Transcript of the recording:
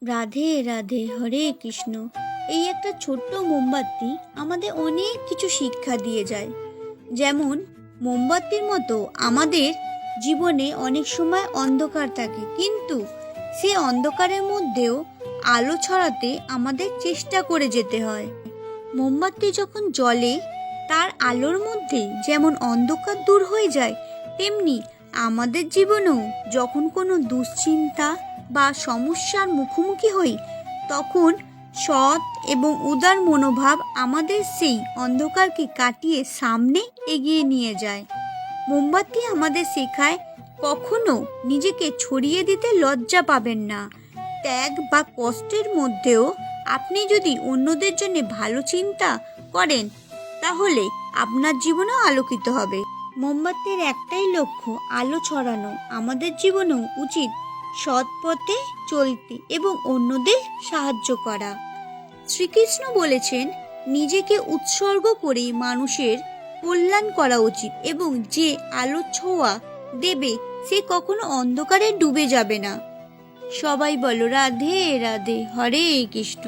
রাধে রাধে, হরে কৃষ্ণ। এই একটা ছোট্ট মোমবাতি আমাদের অনেক কিছু শিক্ষা দিয়ে যায়। যেমন মোমবাতির মতো আমাদের জীবনে অনেক সময় অন্ধকার থাকে, কিন্তু সে অন্ধকারের মধ্যেও আলো ছড়াতে আমাদের চেষ্টা করে যেতে হয়। মোমবাতি যখন জ্বলে তার আলোর মধ্যে যেমন অন্ধকার দূর হয়ে যায়, তেমনি আমাদের জীবনেও যখন কোনো দুশ্চিন্তা বা সমস্যার মুখোমুখি হই, তখন সৎ এবং উদার মনোভাব আমাদের সেই অন্ধকারকে কাটিয়ে সামনে এগিয়ে নিয়ে যায়। মোমবাতি আমাদের শেখায় কখনো নিজেকে ছড়িয়ে দিতে লজ্জা পাবেন না। ত্যাগ বা কষ্টের মধ্যেও আপনি যদি অন্যদের জন্য ভালো চিন্তা করেন, তাহলে আপনার জীবনও আলোকিত হবে। মোমবাতির একটাই লক্ষ্য, আলো ছড়ানো। আমাদের জীবনেও উচিত সৎ পথে চলতে এবং অন্যদের সাহায্য করা। শ্রীকৃষ্ণ বলেছেন, নিজেকে উৎসর্গ করে মানুষের কল্যাণ করা উচিত, এবং যে আলো ছোঁয়া দেবে সে কখনো অন্ধকারে ডুবে যাবে না। সবাই বলো রাধে রাধে, হরে কৃষ্ণ।